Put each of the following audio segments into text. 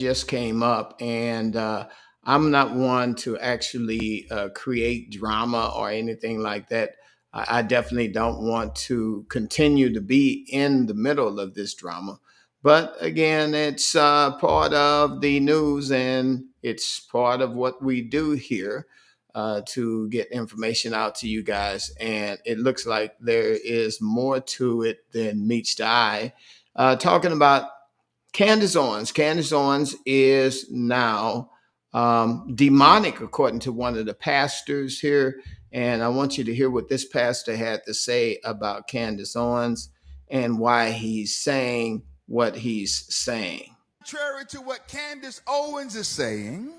just came up, and I'm not one to actually create drama or anything like that. I definitely don't want to continue to be in the middle of this drama. But again, it's part of the news, and it's part of what we do here to get information out to you guys. And it looks like there is more to it than meets the eye. Talking about Candace Owens. Candace Owens is now demonic, according to one of the pastors here. And I want you to hear what this pastor had to say about Candace Owens and why he's saying what he's saying. Contrary to what Candace Owens is saying,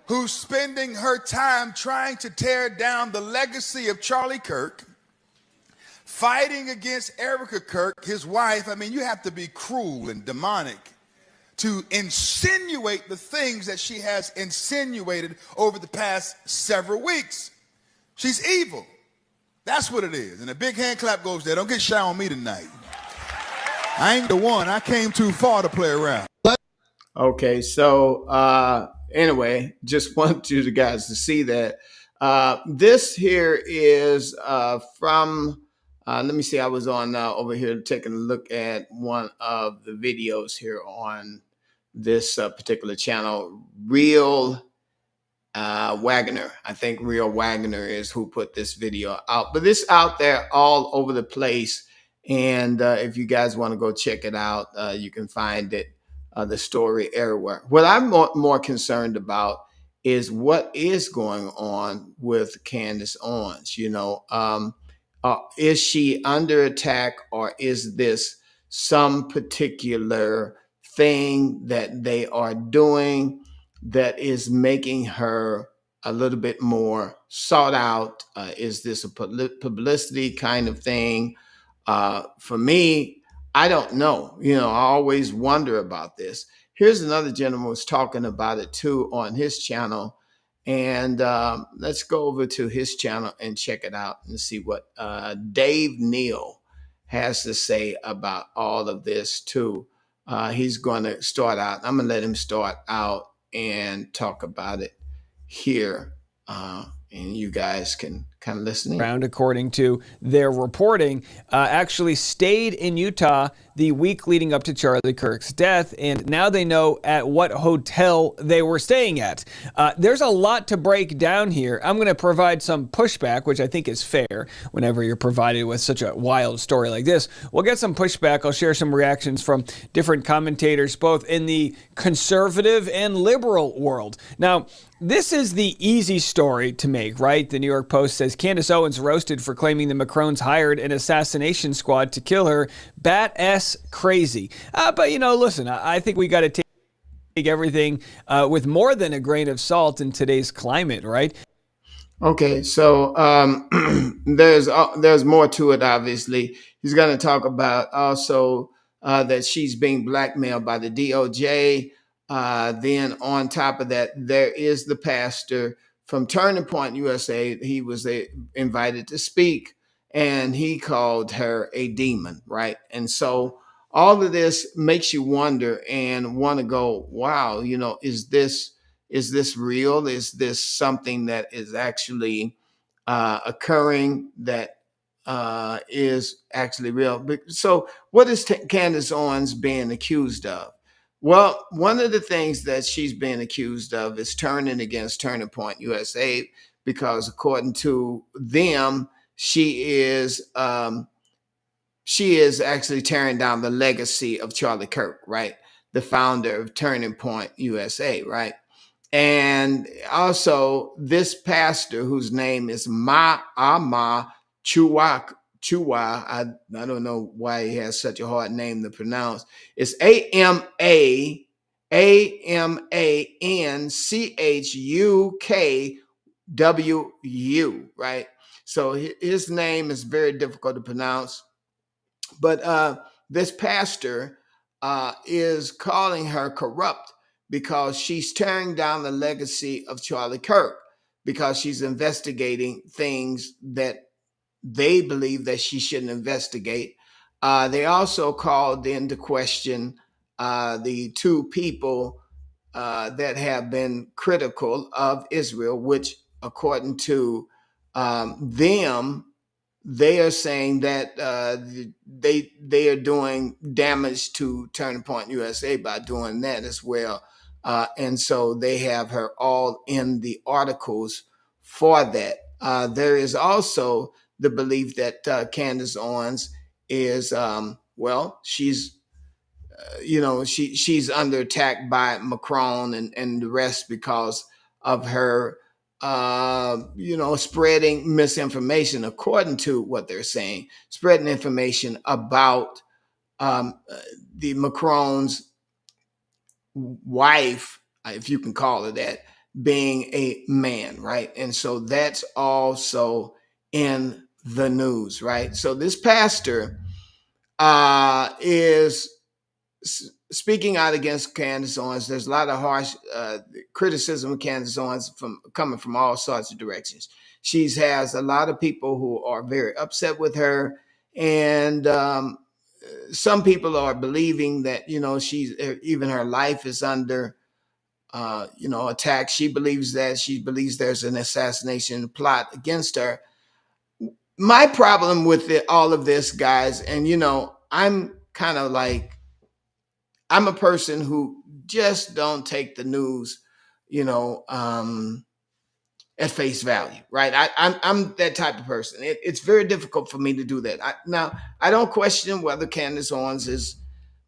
who's spending her time trying to tear down the legacy of Charlie Kirk, fighting against Erica Kirk, his wife. I mean, you have to be cruel and demonic to insinuate the things that she has insinuated over the past several weeks. She's evil. That's what it is. And a big hand clap goes there. Don't get shy on me tonight. I ain't the one. I came too far to play around. Okay, so anyway, just want you guys to see that. This here is from, let me see, I was on over here taking a look at one of the videos here on this particular channel, Real Wagner. I think Real Wagner is who put this video out, but this out there all over the place. And if you guys want to go check it out, you can find it, the story everywhere. What I'm more concerned about is what is going on with Candace Owens. You know, is she under attack, or is this some particular thing that they are doing that is making her a little bit more sought out? Is this a publicity kind of thing? For me, I don't know. You know, I always wonder about this. Here's another gentleman who's talking about it too on his channel. And let's go over to his channel and check it out and see what Dave Neal has to say about all of this too. He's going to start out. I'm going to let him start out and talk about it here. And you guys can kind of listen in. Round, according to their reporting, actually stayed in Utah the week leading up to Charlie Kirk's death, and now they know at what hotel they were staying at. There's a lot to break down here. I'm going to provide some pushback, which I think is fair whenever you're provided with such a wild story like this. We'll get some pushback. I'll share some reactions from different commentators, both in the conservative and liberal world. Now, this is the easy story to make, right? The New York Post says Candace Owens roasted for claiming the Macrons hired an assassination squad to kill her. Bat-ass crazy. But, you know, listen, I think we got to take everything with more than a grain of salt in today's climate, right? Okay, so there's more to it, obviously. He's going to talk about also that she's being blackmailed by the DOJ. Then on top of that, there is the pastor from Turning Point USA. He was invited to speak, and he called her a demon, right? And so all of this makes you wonder and want to go, wow, you know, is this real? Is this something that is actually occurring, that is actually real? So what is Candace Owens being accused of? Well, one of the things that she's being accused of is turning against Turning Point USA, because according to them, she is actually tearing down the legacy of Charlie Kirk, right? The founder of Turning Point USA, right? And also this pastor, whose name is Ma'ama Chua. I don't know why he has such a hard name to pronounce. It's AMANCHUKWU, right? So his name is very difficult to pronounce. But this pastor is calling her corrupt because she's tearing down the legacy of Charlie Kirk, because she's investigating things that they believe that she shouldn't investigate. They also called into question the two people that have been critical of Israel, which according to them, they are saying that they are doing damage to Turning Point USA by doing that as well. And so they have her all in the articles for that. There is also the belief that Candace Owens is, she's, she's under attack by Macron and the rest because of her, spreading misinformation, according to what they're saying, spreading information about the Macron's wife, if you can call her that, being a man, right? And so that's also in the news, right? So this pastor is speaking out against Candace Owens. There's a lot of harsh criticism of Candace Owens coming from all sorts of directions. She has a lot of people who are very upset with her, and some people are believing that she's even her life is under attack. She believes there's an assassination plot against her. My problem with all of this, guys, and I'm kind of like, I'm a person who just don't take the news, at face value, right? I'm that type of person. It's very difficult for me to do that. I don't question whether Candace Owens is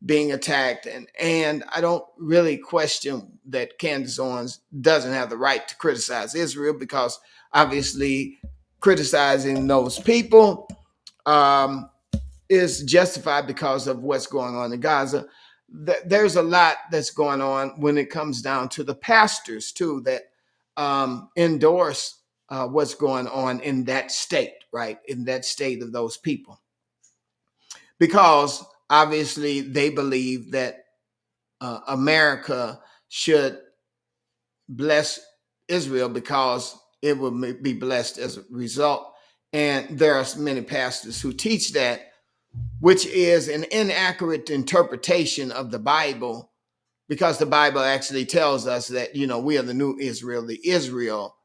being attacked, and I don't really question that Candace Owens doesn't have the right to criticize Israel, because obviously criticizing those people is justified because of what's going on in Gaza. There's a lot that's going on when it comes down to the pastors too, that endorse what's going on in that state, right? In that state of those people, because obviously they believe that America should bless Israel because it will be blessed as a result. And there are many pastors who teach that, which is an inaccurate interpretation of the Bible, because the Bible actually tells us that, we are the new Israel. The Israel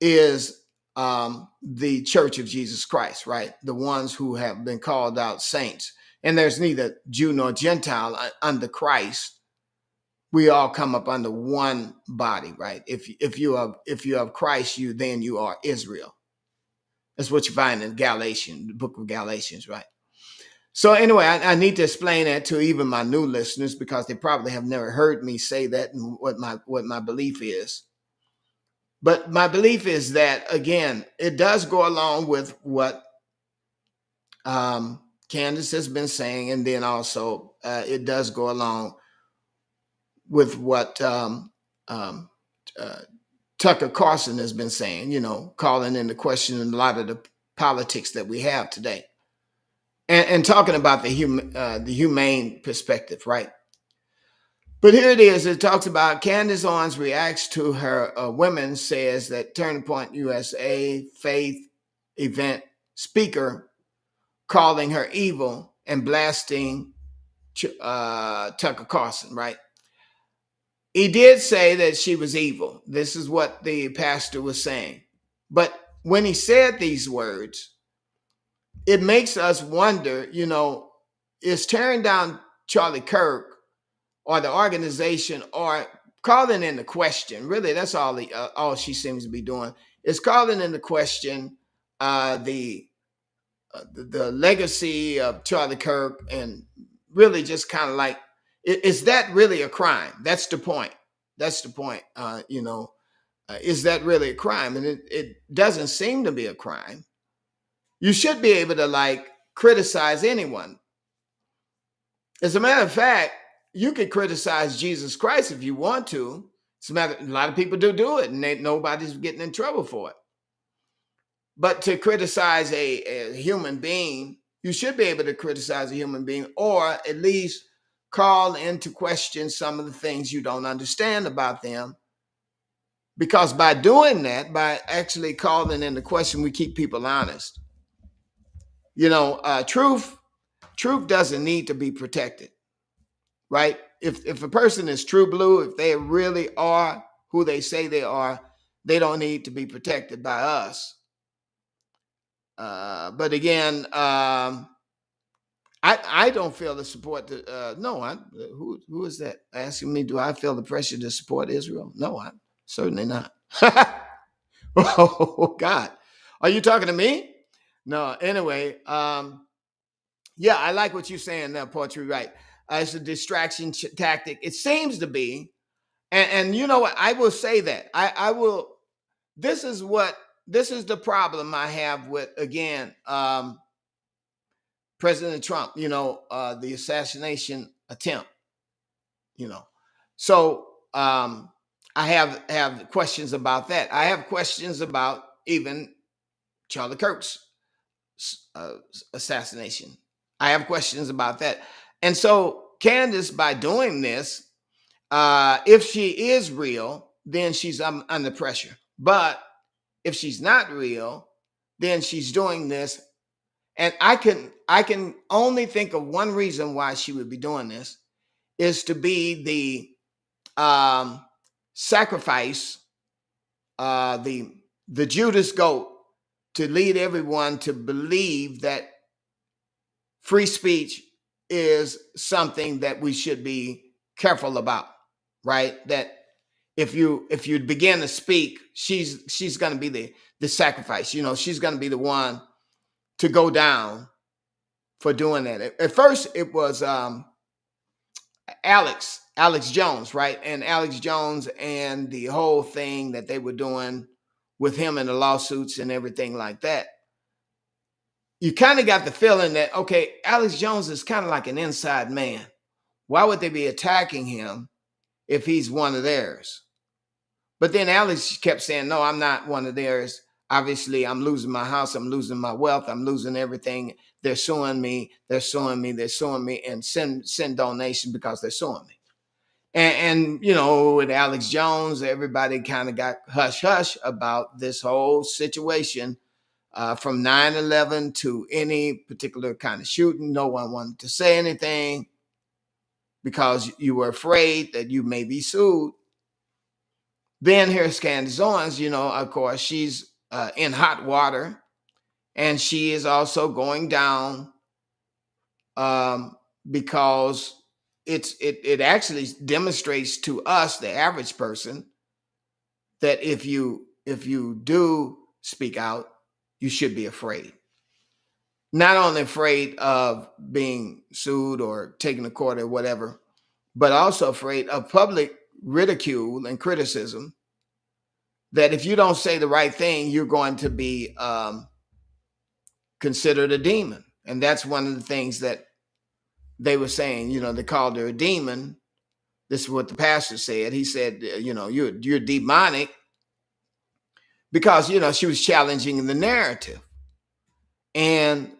is the church of Jesus Christ, right? The ones who have been called out saints. And there's neither Jew nor Gentile under Christ. We all come up under one body, right? If you have Christ, then you are Israel. That's what you find in Galatians, the book of Galatians, right? So anyway, I need to explain that to even my new listeners, because they probably have never heard me say that and what my belief is. But my belief is that, again, it does go along with what Candace has been saying, and then also it does go along with what Tucker Carlson has been saying, calling into question a lot of the politics that we have today. And talking about the humane perspective, right? But here it is. It talks about Candace Owens reacts to her women, says that Turning Point USA faith event speaker calling her evil and blasting Tucker Carlson, right? He did say that she was evil. This is what the pastor was saying. But when he said these words, it makes us wonder, is tearing down Charlie Kirk or the organization, or calling into question, really, that's all she seems to be doing, is calling into question the legacy of Charlie Kirk, and really just kind of like, is that really a crime? That's the point. That's the point. Is that really a crime? And it doesn't seem to be a crime. You should be able to criticize anyone. As a matter of fact, you could criticize Jesus Christ if you want to. A lot of people do it, and nobody's getting in trouble for it. But to criticize a human being, you should be able to criticize a human being, or at least call into question some of the things you don't understand about them. Because by doing that, by actually calling into question, we keep people honest. Truth doesn't need to be protected. right? If a person is true blue, if they really are who they say they are, they don't need to be protected by us. But again, I don't feel the support to no. Who is that asking me? Do I feel the pressure to support Israel? No, I'm certainly not. Oh God, are you talking to me? No. Anyway, yeah, I like what you're saying there, Poetry. Right, it's a distraction tactic. It seems to be, and you know what? I will say that I will. This is the problem I have with, again, President Trump. The assassination attempt. So I have questions about that. I have questions about even Charlie Kirk's assassination. I have questions about that. And so Candace, by doing this, if she is real, then she's under pressure. But if she's not real, then she's doing this. And I can only think of one reason why she would be doing this, is to be the sacrifice, the Judas goat, to lead everyone to believe that free speech is something that we should be careful about, right? That if you begin to speak, she's going to be the sacrifice. She's going to be the one to go down for doing that. At first, it was Alex Jones, right? And Alex Jones and the whole thing that they were doing with him and the lawsuits and everything like that. You kind of got the feeling that, okay, Alex Jones is kind of like an inside man. Why would they be attacking him if he's one of theirs? But then Alex kept saying, no, I'm not one of theirs. Obviously, I'm losing my house. I'm losing my wealth. I'm losing everything. They're suing me. They're suing me. They're suing me, and send donations because they're suing me. And with Alex Jones, everybody kind of got hush-hush about this whole situation, from 9/11 to any particular kind of shooting. No one wanted to say anything because you were afraid that you may be sued. Then here's Candace Owens, of course, she's in hot water, and she is also going down because it actually demonstrates to us, the average person, that if you do speak out, you should be afraid. Not only afraid of being sued or taken to court or whatever, but also afraid of public ridicule and criticism, that if you don't say the right thing, you're going to be considered a demon. And that's one of the things that they were saying. They called her a demon. This is what the pastor said. He said, you're demonic, because, she was challenging the narrative. And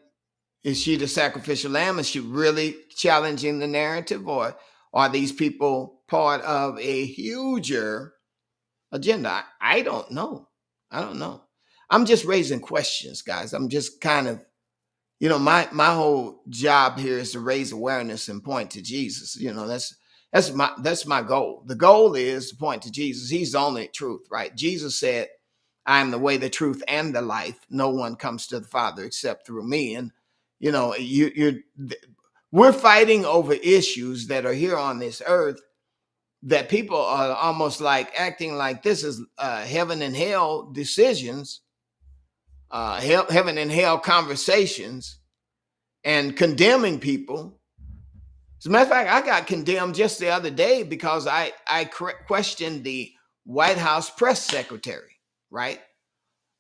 is she the sacrificial lamb? Is she really challenging the narrative? Or are these people part of a huger agenda? I don't know. I'm just raising questions, guys. I'm just kind of, my whole job here is to raise awareness and point to Jesus. That's my goal. The goal is to point to Jesus. He's the only truth, right? Jesus said, I am the way, the truth, and the life. No one comes to the Father except through me. And we're fighting over issues that are here on this earth, that people are almost like acting like this is heaven and hell decisions, heaven and hell conversations, and condemning people. As a matter of fact, I got condemned just the other day because I questioned the White House press secretary, right?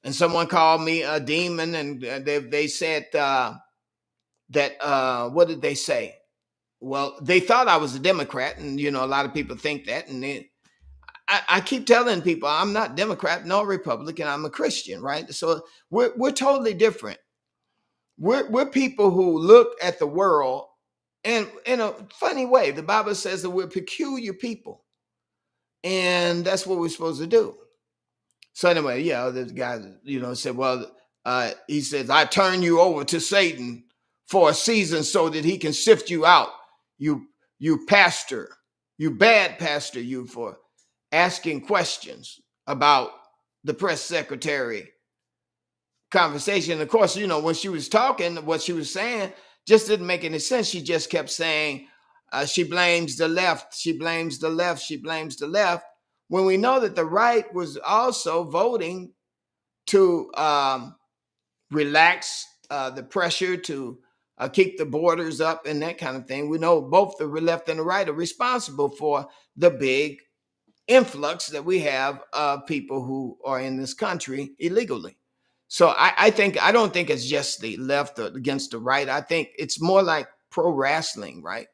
And someone called me a demon, and they said that, what did they say? Well, they thought I was a Democrat, and a lot of people think that. And I keep telling people I'm not Democrat nor Republican. I'm a Christian, right? So we're totally different. We're people who look at the world, and in a funny way, the Bible says that we're peculiar people, and that's what we're supposed to do. So anyway, the guy, said, well, he says, I turn you over to Satan for a season so that he can sift you out. You you pastor, you bad pastor, you for asking questions about the press secretary conversation. Of course, when she was talking, what she was saying just didn't make any sense. She just kept saying she blames the left, she blames the left, she blames the left, when we know that the right was also voting to relax the pressure to keep the borders up and that kind of thing. We know both the left and the right are responsible for the big influx that we have of people who are in this country illegally. So I don't think it's just the left against the right. I think it's more like pro wrestling, right?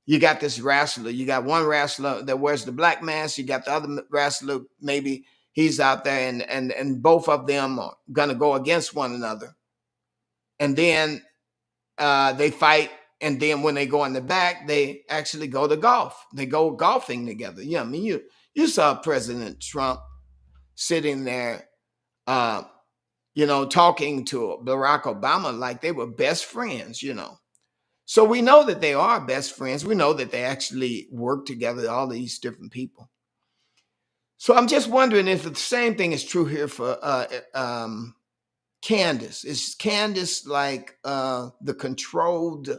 You got this wrestler. You got one wrestler that wears the black mask. You got the other wrestler, maybe he's out there, and both of them are gonna go against one another. And then they fight, and then when they go in the back, they actually go to golf. They go golfing together. Yeah, I mean, you saw President Trump sitting there, talking to Barack Obama like they were best friends, So we know that they are best friends. We know that they actually work together, all these different people. So I'm just wondering if the same thing is true here for Candace. Is Candace like the controlled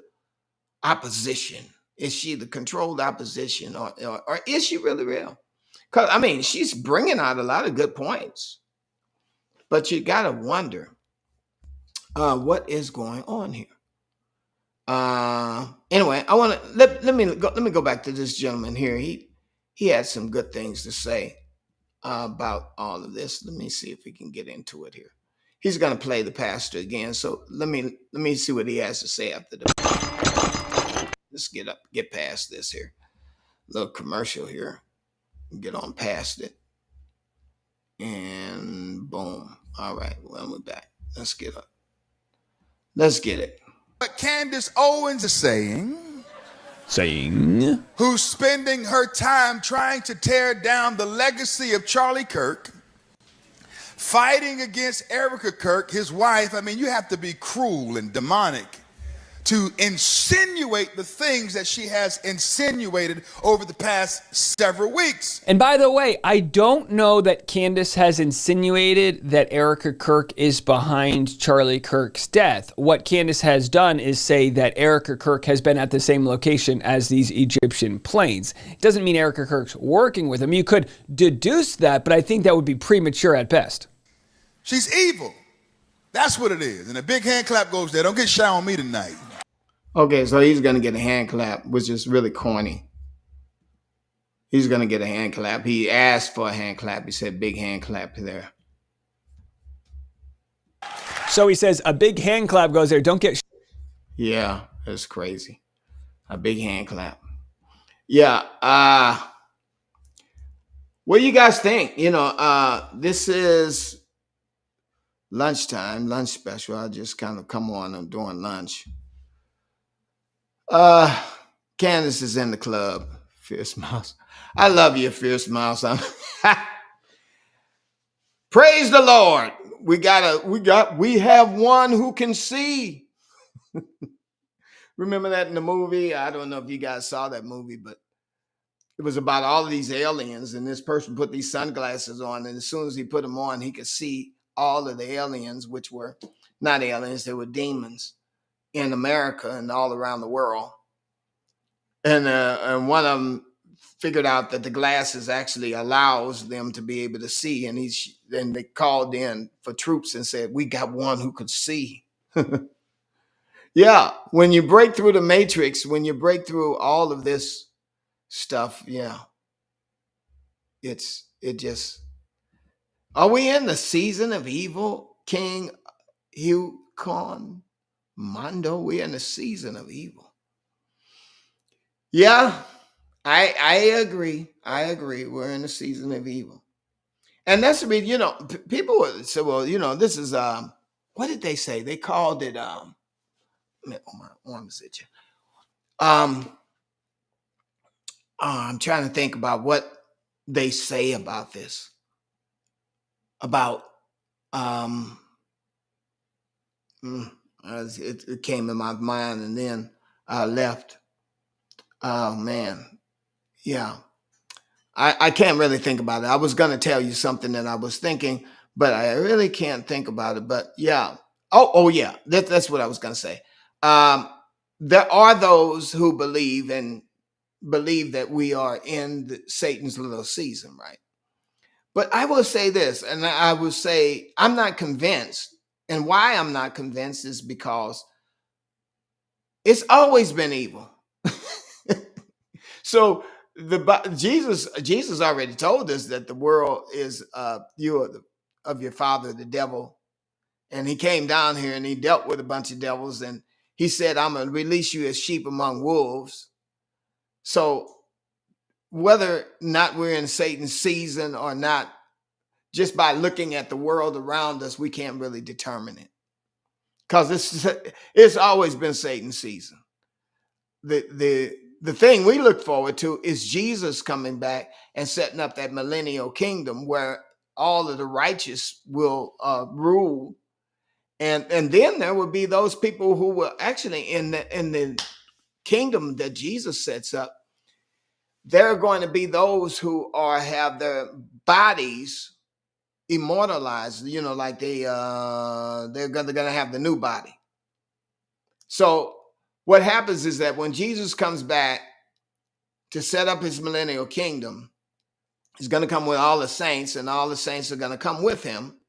opposition? Is she the controlled opposition, or is she really real? Because, I mean, she's bringing out a lot of good points. But you got to wonder what is going on here. Anyway, I want to let me go back to this gentleman here. He had some good things to say about all of this. Let me see if we can get into it here. He's going to play the pastor again, so let me see what he has to say after the. Let's get past this here. Little commercial here. Get on past it, and boom. All right, well, we're back. Let's get it. But Candace Owens is saying, who's spending her time trying to tear down the legacy of Charlie Kirk, fighting against Erica Kirk, his wife. I mean, you have to be cruel and demonic to insinuate the things that she has insinuated over the past several weeks. And by the way, I don't know that Candace has insinuated that Erica Kirk is behind Charlie Kirk's death. What Candace has done is say that Erica Kirk has been at the same location as these Egyptian planes. It doesn't mean Erica Kirk's working with him. You could deduce that, but I think that would be premature at best. She's evil. That's what it is. And a big hand clap goes there. Don't get shy on me tonight. Okay, so he's going to get a hand clap, which is really corny. He's going to get a hand clap. He asked for a hand clap. He said big hand clap there. So he says a big hand clap goes there. Don't get... Yeah, that's crazy. A big hand clap. Yeah. What do you guys think? This is lunchtime, lunch special. I just kind of come on. I'm doing lunch. Candace is in the club. Fierce Mouse. I love you, Fierce Mouse. Praise the Lord. We have one who can see. Remember that in the movie? I don't know if you guys saw that movie, but it was about all of these aliens, and this person put these sunglasses on, and as soon as he put them on, he could see all of the aliens, which were not aliens, they were demons in America and all around the world. And one of them figured out that the glasses actually allows them to be able to see. And then they called in for troops and said, we got one who could see. Yeah. When you break through the matrix, when you break through all of this stuff, yeah. Are we in the season of evil, King Hugh Con Mondo? We're in the season of evil. Yeah, I agree. We're in the season of evil. And that's the reason, people would say, well, this is, what did they say? They called it, my arms itching. I'm trying to think about what they say about this. About, it came in my mind and then I left. Oh man, yeah. I can't really think about it. I was gonna tell you something that I was thinking, but I really can't think about it. But yeah. Oh yeah. That's what I was gonna say. Um, there are those who believe that we are in Satan's little season, right? But I will say this, and I will say I'm not convinced. And why I'm not convinced is because it's always been evil. So Jesus already told us that the world is you are of your father, the devil, and he came down here and he dealt with a bunch of devils, and he said, "I'm gonna release you as sheep among wolves." So whether or not we're in Satan's season or not, just by looking at the world around us, we can't really determine it because it's always been Satan's season. The thing we look forward to is Jesus coming back and setting up that millennial kingdom where all of the righteous will rule, and then there will be those people who will actually in the kingdom that Jesus sets up. There are going to be those who have their bodies immortalized, like they're gonna have the new body. So what happens is that when Jesus comes back to set up his millennial kingdom, he's going to come with all the saints, and all the saints are going to come with him.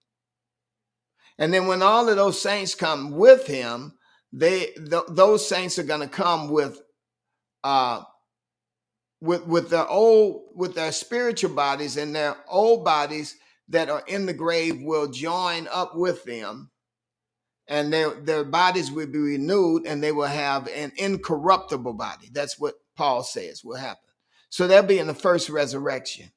And then when all of those saints come with him, those saints are going to come with their spiritual bodies, and their old bodies that are in the grave will join up with them, and their bodies will be renewed, and they will have an incorruptible body. That's what Paul says will happen. So they'll be in the first resurrection.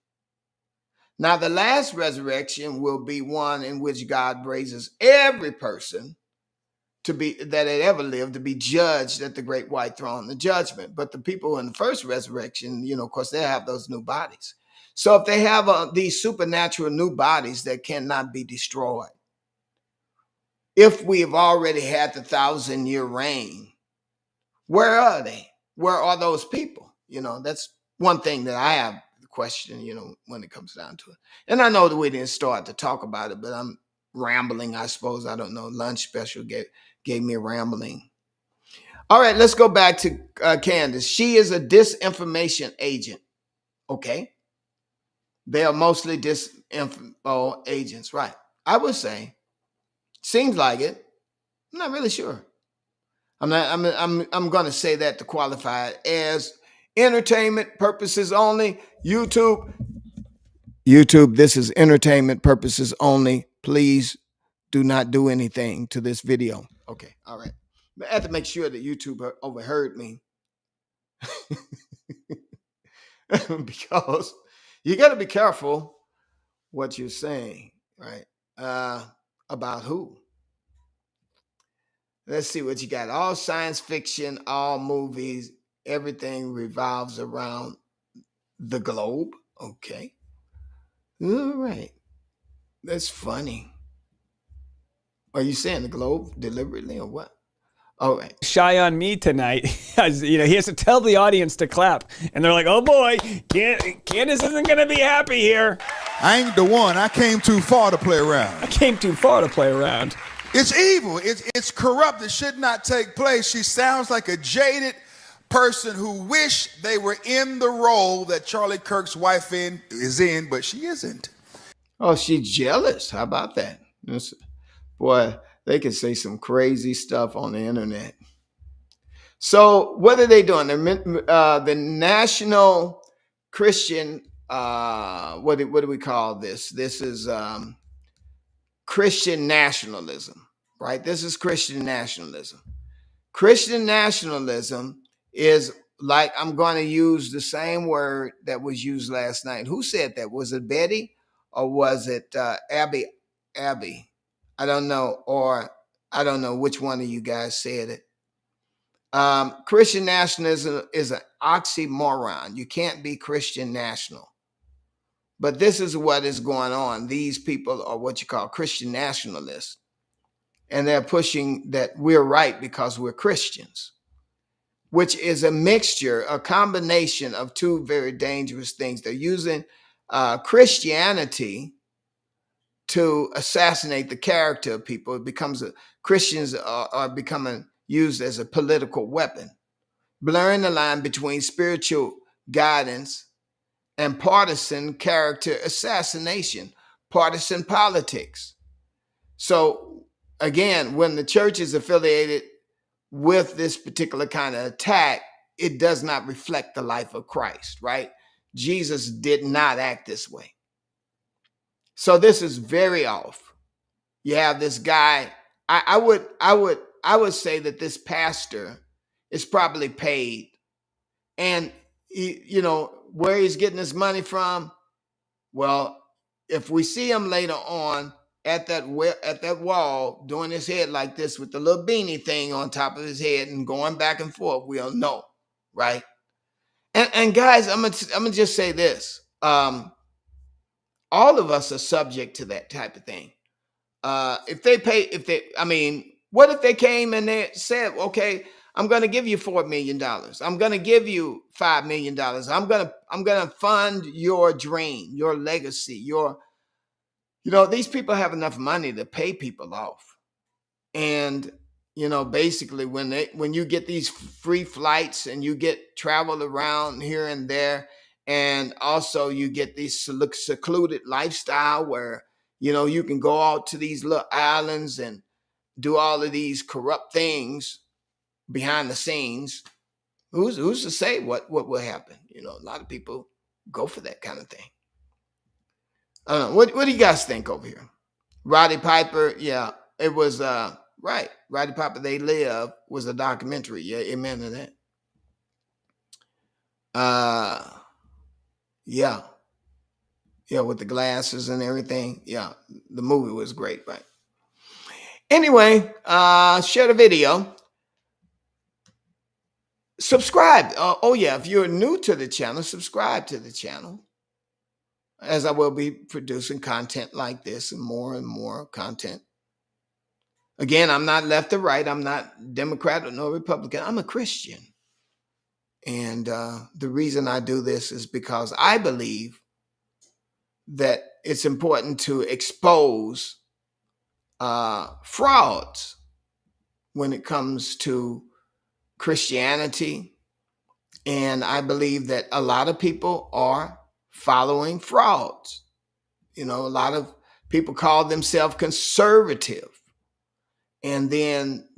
Now, the last resurrection will be one in which God raises every person that had ever lived to be judged at the great white throne of judgment. But the people in the first resurrection, of course, they'll have those new bodies. So if they have these supernatural new bodies that cannot be destroyed, if we have already had the 1,000-year reign, where are they? Where are those people? That's one thing that I have the question, when it comes down to it. And I know that we didn't start to talk about it, but I'm rambling, I suppose. I don't know. Lunch special gave me a rambling. All right, let's go back to Candace. She is a disinformation agent. Okay. They are mostly disinfo agents, right? I would say, seems like it. I'm not really sure. I'm going to say that to qualify it as entertainment purposes only. YouTube, this is entertainment purposes only. Please do not do anything to this video. Okay, all right. I have to make sure that YouTube overheard me because you got to be careful what you're saying, right? About who? Let's see what you got. All science fiction, all movies, everything revolves around the globe. Okay. All right. That's funny. Are you saying the globe deliberately or what? All right. Shy on me tonight. He has to tell the audience to clap. And they're like, oh boy, Candace isn't going to be happy here. I ain't the one. I came too far to play around. It's evil. It's corrupt. It should not take place. She sounds like a jaded person who wish they were in the role that Charlie Kirk's wife is in, but she isn't. Oh, she's jealous. How about that? Boy, they can say some crazy stuff on the internet. So what are they doing? The National Christian, what do we call this? This is Christian nationalism, right? This is Christian nationalism. Christian nationalism is like, I'm going to use the same word that was used last night. Who said that? Was it Betty or was it Abby? I don't know, or I don't know which one of you guys said it. Christian nationalism is an oxymoron. You can't be Christian national. But this is what is going on. These people are what you call Christian nationalists. And they're pushing that we're right because we're Christians. which is a mixture, a combination of two very dangerous things. They're using Christianity to assassinate the character of people. It becomes Christians are becoming used as a political weapon, blurring the line between spiritual guidance and partisan character assassination, partisan politics. So again, when the church is affiliated with this particular kind of attack, it does not reflect the life of Christ, right? Jesus did not act this way. So this is very off. You have this guy. I would say that this pastor is probably paid, and where he's getting his money from. Well, if we see him later on at that wall doing his head like this with the little beanie thing on top of his head and going back and forth, we'll know, right? And guys, I'm gonna just say this: all of us are subject to that type of thing. What if they came and they said, okay, I'm going to give you $4 million. I'm going to give you $5 million. I'm going to fund your dream, your legacy, these people have enough money to pay people off. And, basically when you get these free flights and you get travel around here and there, and also you get these secluded lifestyle where, you can go out to these little islands and do all of these corrupt things behind the scenes. Who's to say what will happen? A lot of people go for that kind of thing. I don't know. What do you guys think over here? Roddy Piper, yeah, it was right. Roddy Piper, They Live was a documentary. Yeah, amen to that. Yeah, with the glasses and everything. Yeah, the movie was great, right? Anyway, share the video. Subscribe. If you're new to the channel, subscribe to the channel, as I will be producing content like this and more content. Again, I'm not left or right. I'm not Democrat or no Republican. I'm a Christian. And the reason I do this is because I believe that it's important to expose frauds when it comes to Christianity. And I believe that a lot of people are following frauds. A lot of people call themselves conservative. And then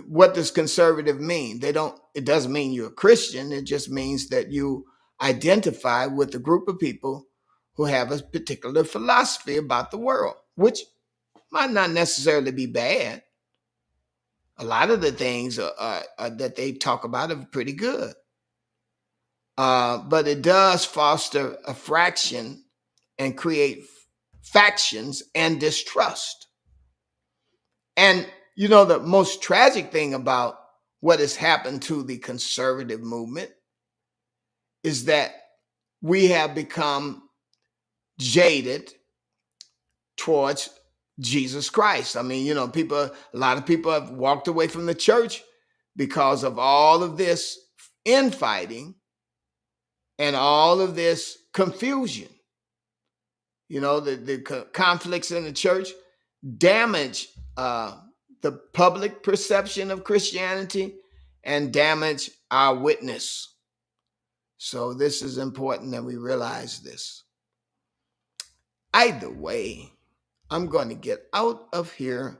what does conservative mean? It doesn't mean you're a Christian. It just means that you identify with a group of people who have a particular philosophy about the world, which might not necessarily be bad. A lot of the things that they talk about are pretty good. But it does foster a fraction and create factions and distrust. And, the most tragic thing about what has happened to the conservative movement is that we have become jaded towards Jesus Christ. I mean, a lot of people have walked away from the church because of all of this infighting and all of this confusion. The conflicts in the church damage the public perception of Christianity and damage our witness. So this is important that we realize this. Either way, I'm going to get out of here,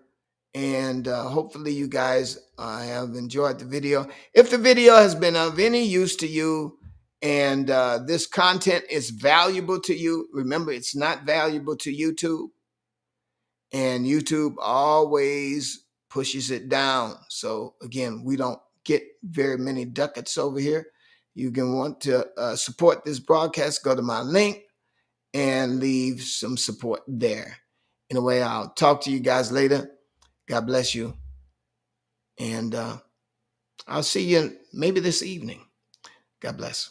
and hopefully you guys have enjoyed the video. If the video has been of any use to you and this content is valuable to you, remember, it's not valuable to YouTube, and YouTube always pushes it down. So again, we don't get very many ducats over here. You can want to support this broadcast, go to my link and leave some support there. Anyway, I'll talk to you guys later. God bless you. And I'll see you maybe this evening. God bless.